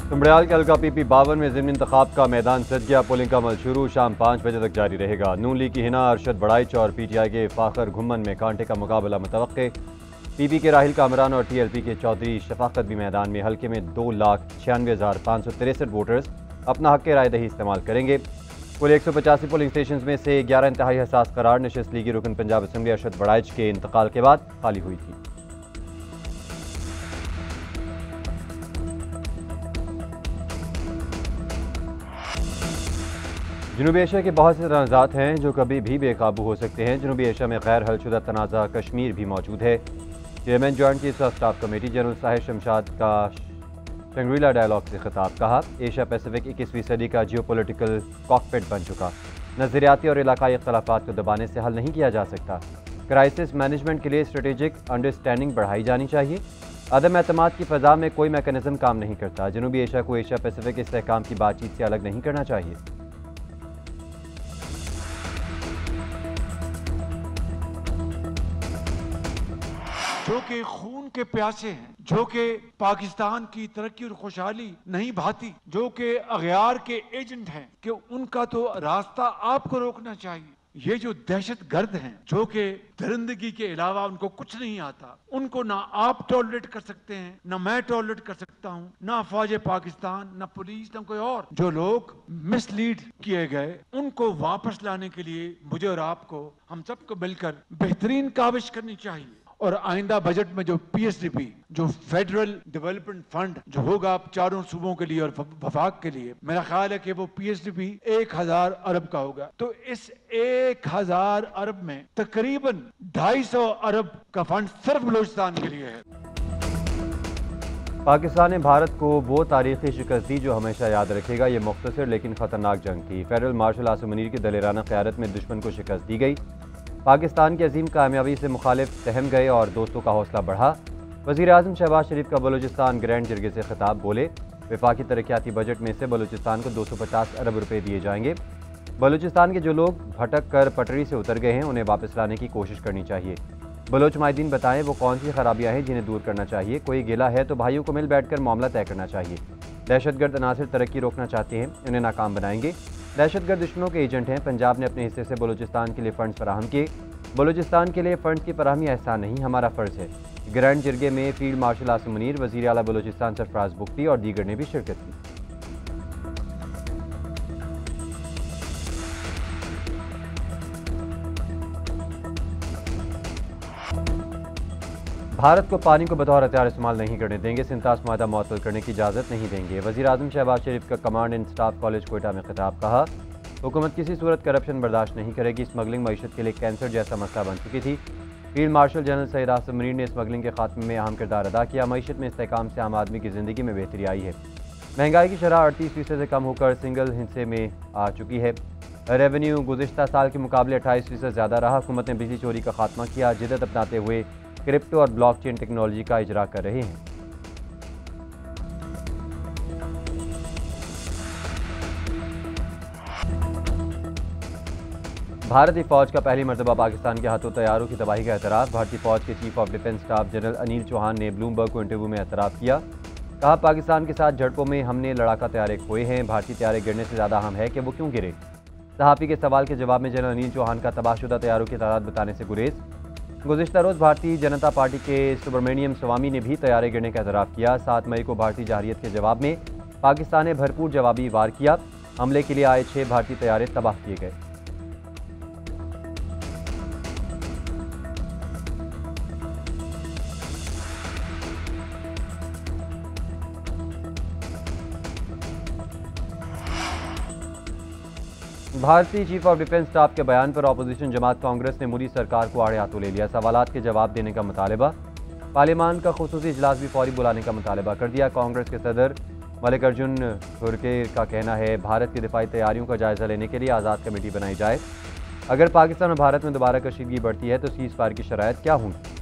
तुमड़ियाल के हल्का PP 52 में ज़िमनी इंतखाब का मैदान सज गया। पोलिंग का अमल शुरू शाम 5 बजे तक जारी रहेगा। नून लीग की हिना अरशद बड़ाइच और PTI के फाखर घुम्मन में कांटे का मुकाबला मुतवक्के। PP के राहिल कामरान और TLP के चौधरी शफाकत भी मैदान में। हल्के में 2,96,563 वोटर्स अपना हक राय दही इस्तेमाल करेंगे। कुल 185 पोलिंग स्टेशन में से 11 इंतहाई हसास करार नशिस्त लीगी रुकन पंजाब असम्बली अरशद बड़ाइच के इंतकाल के बाद खाली हुई थी। जनूबी एशिया के बहुत से तनाज़ात हैं जो कभी भी बेकाबू हो सकते हैं। जनूबी एशिया में गैर हलशुदा तनाज़ा कश्मीर भी मौजूद है। Chairman joint chief of staff committee general Sahir Shamshad का शंग्रीला डायलॉग से खिताब। कहा, एशिया पैसिफिक 21वीं सदी का जियोपॉलिटिकल कॉकपिट बन चुका। नज़रियाती और इलाकाई इख्तलाफात को दबाने से हल नहीं किया जा सकता। क्राइसिस मैनेजमेंट के लिए स्ट्रेटेजिक अंडरस्टैंडिंग बढ़ाई जानी चाहिए। अदम एतमाद की फ़ज़ा में कोई मैकेनिज़्म काम नहीं करता। जनूबी एशिया को एशिया पैसिफिक इस्तेहकाम की बातचीत से अलग नहीं करना चाहिए। जो कि खून के प्यासे हैं, जो कि पाकिस्तान की तरक्की और खुशहाली नहीं भाती, जो कि अगयार के एजेंट हैं, कि उनका तो रास्ता आपको रोकना चाहिए। ये जो दहशत गर्द हैं, जो कि दरिंदगी के अलावा उनको कुछ नहीं आता, उनको ना आप टॉलरेट कर सकते हैं, ना मैं टॉलरेट कर सकता हूं, ना फौज पाकिस्तान, ना पुलिस, ना कोई और। जो लोग मिसलीड किए गए, उनको वापस लाने के लिए मुझे और आपको, हम सबको मिलकर बेहतरीन काविश करनी चाहिए। और आइंदा बजट में जो PSDP, जो फेडरल डेवलपमेंट फंड जो होगा आप चारों सूबों के लिए और वफाक के लिए, मेरा ख्याल है कि वो PSDP 1000 अरब का होगा। तो इस 1000 अरब में तकरीबन 250 अरब का फंड सिर्फ बलूचिस्तान के लिए है। पाकिस्तान ने भारत को वो तारीखी शिकस्त दी जो हमेशा याद रखेगा। ये मुख्तसर लेकिन ख़तरनाक जंग थी। फेडरल मार्शल आसिम मुनीर की दलेराना क़यादत में दुश्मन को शिकस्त दी गई। पाकिस्तान की अजीम कामयाबी से मुखालिफ सहम गए और दोस्तों का हौसला बढ़ा। वज़ीर आज़म शहबाज शरीफ का बलूचिस्तान ग्रैंड जरगे से खिताब। बोले, वफाकी तरक्याती बजट में से बलूचिस्तान को 250 अरब रुपये दिए जाएंगे। बलूचिस्तान के जो लोग भटक कर पटरी से उतर गए हैं उन्हें वापस लाने की कोशिश करनी चाहिए। बलोच माहिदीन बताएं वो कौन सी खराबियाँ हैं जिन्हें दूर करना चाहिए। कोई गिला है तो भाइयों को मिल बैठ कर मामला तय करना चाहिए। दहशतगर्द अनासर तरक्की रोकना चाहते हैं, इन्हें नाकाम बनाएंगे। दहशतगर्द दुश्मनों के एजेंट हैं। पंजाब ने अपने हिस्से से बलूचिस्तान के लिए फंड्स फराहम किए। बलूचिस्तान के लिए फंड्स की फराहमी एहसान नहीं, हमारा फ़र्ज़ है। ग्रैंड जिरगे में फील्ड मार्शल आसिम मुनीर, वज़ीर आला बलूचिस्तान सरफराज बुख्ती और दीगर ने भी शिरकत की। भारत को पानी को बतौर हथियार इस्तेमाल नहीं करने देंगे। सिंतास मादा मुअत्तल करने की इजाज़त नहीं देंगे। वज़ीर आज़म शहबाज शरीफ का command and staff college Quetta में खिताब। कहा, हुकूमत किसी सूरत करप्शन बर्दाश्त नहीं करेगी। स्मगलिंग मईशत के लिए कैंसर जैसा मसला बन चुकी थी। Field marshal general Syed Asim Munir ने स्मगलिंग के खात्मे में अहम किरदार अदा किया। मईशत में इस्तेहकाम से आम आदमी की ज़िंदगी में बेहतरी आई है। महंगाई की शरह 38% से कम होकर सिंगल हिस्से में आ चुकी है। रेवेन्यू गुज़िश्ता साल के मुकाबले 28% ज़्यादा रहा। हुकूमत ने बिजली चोरी का खात्मा किया। जिद्दत अपनाते हुए क्रिप्टो और ब्लॉकचेन टेक्नोलॉजी का इजरा कर रहे हैं। भारतीय फ़ौज का पहली मरतबा पाकिस्तान के हाथों तैयारों की तबाही का एतराफ़। भारतीय फ़ौज के chief of defence staff general Anil Chauhan ने ब्लूमबर्ग को इंटरव्यू में एतराफ़ किया। कहा, पाकिस्तान के साथ झड़पों में हमने लड़ाका तैयारे खोए हैं। भारतीय तैयारे गिरने से ज़्यादा अहम है कि वो क्यों गिरे। सहाफ़ी के सवाल के जवाब में जनरल अनिल चौहान का तबाहशुदा तैयारों की तादाद बताने से गुरेज। गुज़िश्ता रोज़ भारतीय जनता पार्टी के सुब्रमण्यम स्वामी ने भी तैयारे गिरने का एतराफ़ किया। 7 मई को भारतीय जवाहिरियत के जवाब में पाकिस्तान ने भरपूर जवाबी वार किया। हमले के लिए आए 6 भारतीय तैयारे तबाह किए गए। भारतीय चीफ ऑफ डिफेंस स्टाफ के बयान पर अपोजिशन जमात कांग्रेस ने मोदी सरकार को आड़े हाथों ले लिया। सवालात के जवाब देने का मुतालबा। पार्लियामान का खुसूसी इजलास भी फौरी बुलाने का मुतालबा कर दिया। कांग्रेस के सदर मल्लिकार्जुन खड़गे का कहना है, भारत की दिफाई तैयारियों का जायजा लेने के लिए आज़ाद कमेटी बनाई जाए। अगर पाकिस्तान और भारत में दोबारा कशीदगी बढ़ती है तो सीज़ फायर की शराइत क्या होंगी।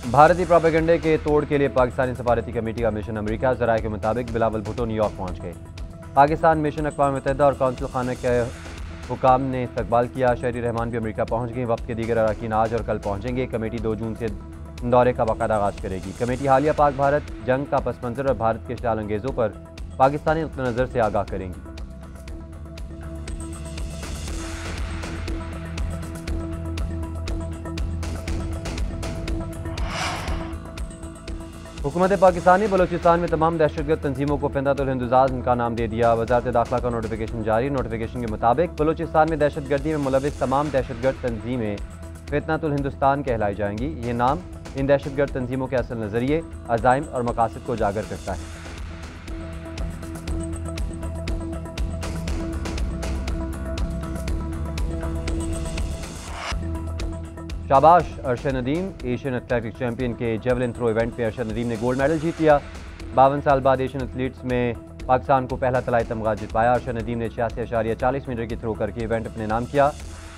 भारतीय प्रोपेगेंडे के तोड़ के लिए पाकिस्तानी सफारती कमेटी का मिशन अमेरिका। ज़राए के मुताबिक बिलावल भुट्टो न्यूयॉर्क पहुंच गए। पाकिस्तान मिशन अक़वाम मुत्तहिदा और कौंसिल खाना के हुकाम ने इस्तकबाल किया। शहरी रहमान भी अमेरिका पहुँच गए। वक्त के दीगर अरकान आज और कल पहुँचेंगे। कमेटी 2 जून से दौरे का बाकायदा आगाज़ करेगी। कमेटी हालिया पाक भारत जंग का पस मंज़र और भारत के इश्तिआल अंगेज़ों पर पाकिस्तानी नुक्ता नज़र से आगाह करेंगी। हुकूमत पाकिस्तान ने बलोचिस्तान में तमाम दहशतगर्द तंजीमों को फितनतुल हिंदुज़ात का नाम दे दिया। वज़ारत दाखिला का नोटिफिकेशन जारी। नोटिफिकेशन के मुताबिक बलोचिस्तान में दहशतगर्दी में मुलविस तमाम दहशतगर्द तंजीमें फितनतुल हिंदुस्तान कहलाई जाएंगी। ये नाम इन दहशतगर्द तंजीमों के असल नज़रिए, अज़ाइम और मकासद को उजागर करता है। शाबाश Arshad Nadeem. Asian athletics champion के जेवलिन थ्रो इवेंट में अरशद नदीम ने गोल्ड मेडल जीत लिया। 52 साल बाद एशियन एथलीट्स में पाकिस्तान को पहला तलाई तमगा जितवाया। अरशद नदीम ने 86.40 मीटर की थ्रो करके इवेंट अपने नाम किया।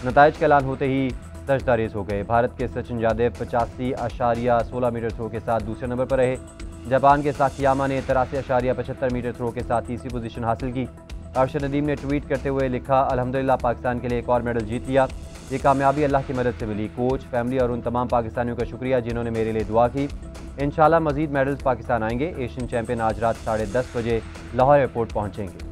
नताइज का ऐलान होते ही सजदा रेज हो गए। भारत के सचिन यादव 85.16 मीटर थ्रो के साथ दूसरे नंबर पर रहे। जापान के साकियामा ने 83.75 मीटर थ्रो के साथ तीसरी पोजीशन हासिल की। अरशद नदीम ने ट्वीट करते हुए लिखा, अल्हम्दुलिल्लाह पाकिस्तान के लिए एक और मेडल जीत लिया। ये कामयाबी अल्लाह की मदद से मिली। कोच, फैमिली और उन तमाम पाकिस्तानियों का शुक्रिया जिन्होंने मेरे लिए दुआ की। इंशाल्लाह मजीद मेडल्स पाकिस्तान आएंगे। एशियन चैंपियन आज रात 10:30 बजे लाहौर एयरपोर्ट पहुँचेंगे।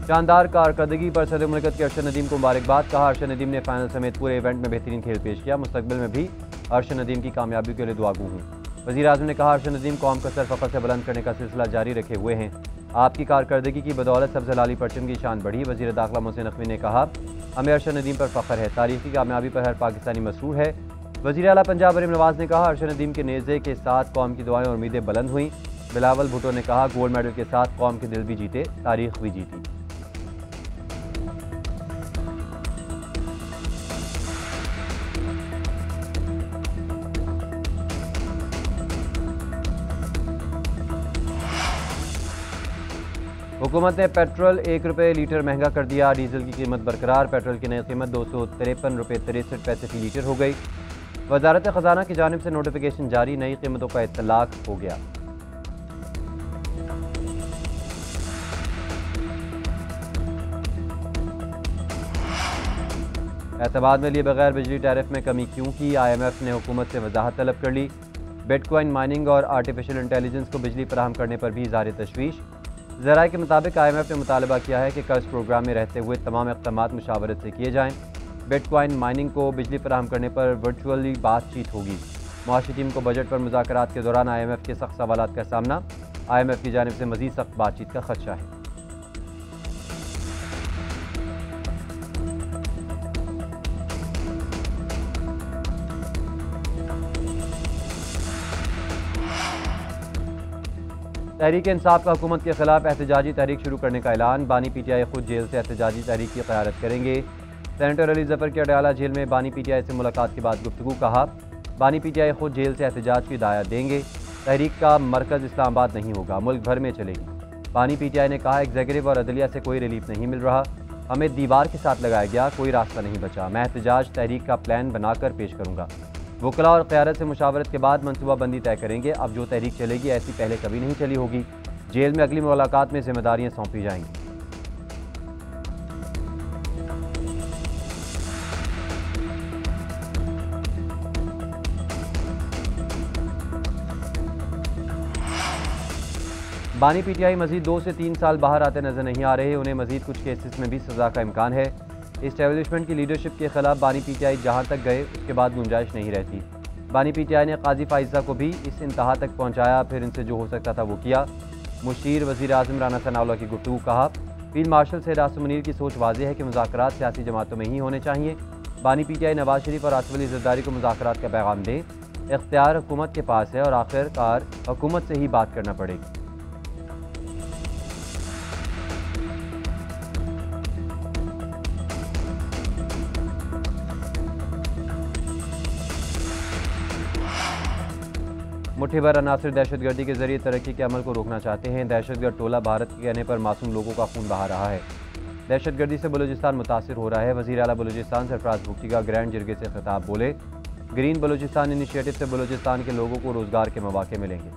शानदार कारकर्दगी पर सदर मुमलिकत के अरशद नदीम को मुबारकबाद। कहा, अरशद नदीम ने फाइनल समेत पूरे इवेंट में बेहतरीन खेल पेश किया। मुस्तकबिल में भी अरशद नदीम की कामयाबी के लिए दुआगू हूँ। वज़ीर आज़म ने कहा, अरशद नदीम कौम का सर फ़ख्र से बुलंद करने का सिलसिला जारी रखे हुए हैं। आपकी कारकर्दगी की बदौलत सब्ज़ लाली परचम की शान बढ़ी। वज़ीर दाखिला मोहसिन नकवी ने कहा, हमें अरशद नदीम पर फ़ख्र है। तारीख़ी कामयाबी पर हर पाकिस्तानी मसरूर है। वज़ीर आला पंजाब मरीम नवाज़ ने कहा, अरशद नदीम के नेज़े के साथ कौम की दुआएं और उम्मीदें बुलंद हुई। बिलावल भुट्टो ने कहा, गोल्ड मेडल के साथ कौम के दिल भी जीते, तारीख़ भी जीती। हुकूमत ने पेट्रोल 1 रुपये लीटर महंगा कर दिया। डीजल की कीमत बरकरार। पेट्रोल की नई कीमत 253 रुपये 63 पैसे फी लीटर हो गई। वजारत ख़जाना की जानिब से नोटिफिकेशन जारी। नई कीमतों का इत्तलाक हो गया। एतमाद में लिए बगैर बिजली टैरिफ में कमी क्यों की? IMF ने हुकूमत से वजाहत तलब कर ली। बिटकॉइन माइनिंग और आर्टिफिशियल इंटेलिजेंस को बिजली फराहम करने पर भी इज़हार तशवीश। ज़राए के मुताबिक IMF ने मुतालबा किया है कि कर्ज प्रोग्राम में रहते हुए तमाम इक़दामात मुशावरत से किए जाएँ। बिटकॉइन माइनिंग को बिजली फराहम करने पर वर्चुअली बातचीत होगी। मुआशी टीम को बजट पर मुज़ाकरात के दौरान IMF के सख्त सवालात का सामना। IMF की जानिब से मज़ीद सख्त बातचीत का खदशा है। तहरीक इंसाफ का हुकूमत के खिलाफ एहतजाजी तहरीक शुरू करने का ऐलान। बानी PTI खुद जेल से एहतजाजी तहरीक की क़यादत करेंगे। सेनेटर अली ज़फ़र की अडयाला जेल में बानी PTI से मुलाकात के बाद गुफ्तगू। कहा, बानी PTI खुद जेल से एहतजाज की हिदायत देंगे। तहरीक का मरकज़ इस्लामाबाद नहीं होगा, मुल्क भर में चलेगी। बानी PTI ने कहा, एग्जीक्यूटिव और अदलिया से कोई रिलीफ नहीं मिल रहा, हमें दीवार के साथ लगाया गया, कोई रास्ता नहीं बचा। मैं एहतजाज तहरीक का प्लान बनाकर पेश करूँगा। वकला और क़यादत से मुशावरत के बाद मनसूबा बंदी तय करेंगे। अब जो तहरीक चलेगी ऐसी पहले कभी नहीं चली होगी। जेल में अगली मुलाकात में जिम्मेदारियां सौंपी जाएंगी। बानी PTI मजीद 2 से 3 साल बाहर आते नजर नहीं आ रहे। उन्हें मजीद कुछ केसेस में भी सजा का इम्कान है। इस्टेब्लिशमेंट की लीडरशिप के खिलाफ बानी PTI जहां तक गए उसके बाद गुंजाइश नहीं रहती। बानी PTI ने काजी फाइजा को भी इस इंतहा तक पहुंचाया, फिर इनसे जो हो सकता था वो किया। मुशीर वज़ीर आज़म राना सनाउल्लाह की गुफ्तगू। कहा, फील्ड मार्शल सैयद आसिम मुनीर की सोच वाज़ेह है कि मुज़ाकरात सियासी जमातों में ही होने चाहिए। बानी PTI नवाज शरीफ और आसिफ अली ज़रदारी को मुज़ाकरात का पैगाम दें। इख्तियार हुकूमत के पास है और आखिरकार हुकूमत से ही बात करना पड़ेगी। मुट्ठी भर अनासर दहशतगर्दी के जरिए तरक्की के अमल को रोकना चाहते हैं। दहशतगर्द टोला भारत के कहने पर मासूम लोगों का खून बहा रहा है। दहशतगर्दी से बलूचिस्तान मुतासिर हो रहा है। वज़ीर आला बलूचिस्तान सरफराज भुगटी का ग्रैंड जिरगे से खिताब। बोले, ग्रीन बलूचिस्तान इनिशिएटिव से बलूचिस्तान के लोगों को रोजगार के मौके मिलेंगे।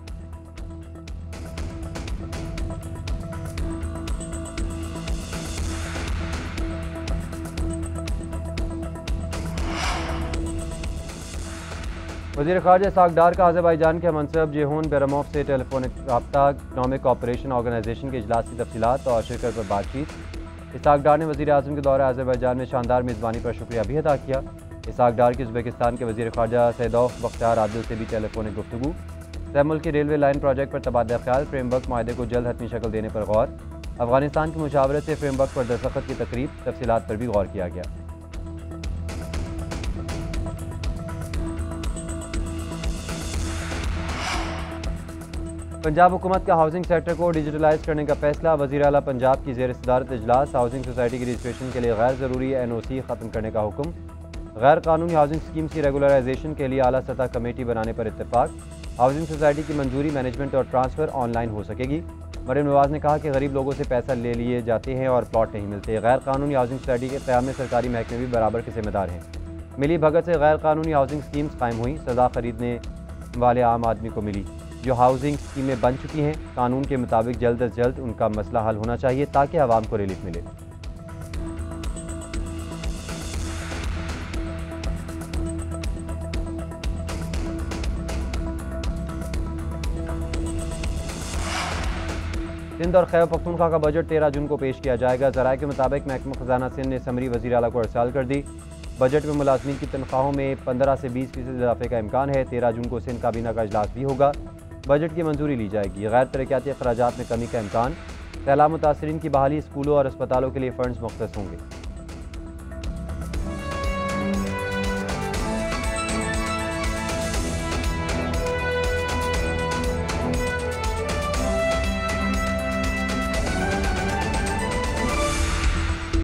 वज़ीर ख़ारजा इसहाक़ डार का अज़रबैजान के मनसब जेहून बेरमोफ से टेलीफोनिक रब्ता इकनॉमिक कॉपरेशन ऑर्गेनाइजेशन के इजलास की तफसीलात और शिरकत पर बातचीत। इसहाक़ डार ने वज़ीर आज़म के दौरे अज़रबैजान में शानदार मेज़बानी पर शुक्रिया भी अदा किया। इसहाक़ डार की उज़्बेकिस्तान के वज़ीर ख़ारजा सैदौफ़ बख्तियार आदिल से भी टेलीफोनिक गुफ्तगू। तैमुल की रेलवे लाइन प्रोजेक्ट पर तबादला ख्याल, फ्रेमवर्क माहे को जल्द हतमी शक्ल देने पर गौर। अफगानिस्तान की मुशावरत से फ्रेमवर्क पर दस्तखत की तकरीब, तफसीलात पर भी गौर किया गया। पंजाब हुकूमत का हाउसिंग सेक्टर को डिजिटलाइज करने का फैसला। वज़ीर आला पंजाब की ज़ेर सदारत इजलास। हाउसिंग सोसाइटी की रजिस्ट्रेशन के लिए गैर ज़रूरी NOC ख़त्म करने का हुक्म। गैर कानूनी हाउसिंग स्कीम्स की रेगुलराइजेशन के लिए आला सतह कमेटी बनाने पर इत्तेफाक। हाउसिंग सोसाइटी की मंजूरी, मैनेजमेंट और ट्रांसफ़र ऑनलाइन हो सकेगी। मरीम नवाज ने कहा कि गरीब लोगों से पैसा ले लिए जाते हैं और प्लॉट नहीं मिलते। गैर कानूनी हाउसिंग सोसाइटी के क़याम में सरकारी महकमे भी बराबर के जिम्मेदार हैं। मिली भगत से गैर कानूनी हाउसिंग स्कीम्स कायम हुई। सज़ा खरीदने वाले आम आदमी को मिली। जो हाउसिंग स्कीमें बन चुकी हैं, कानून के मुताबिक जल्द अज जल्द उनका मसला हल होना चाहिए ताकि आवाम को रिलीफ मिले। सिंध और खैबर पख्तूनख्वा का बजट 13 जून को पेश किया जाएगा। ज़राए के मुताबिक महकमा खजाना सिंध ने समरी वज़ीर आला को इरसाल कर दी। बजट में मुलाजमीन की तनख्वाहों में 15 से 20% इजाफे का इम्कान है। 13 जून को सिंध काबीना का इजलास भी होगा। बजट की मंजूरी ली जाएगी। गैर तरक्याती अखराजात में कमी का इम्कान। सैलाब मुतासरीन की बहाली, स्कूलों और अस्पतालों के लिए फंड्स मुख्तस होंगे।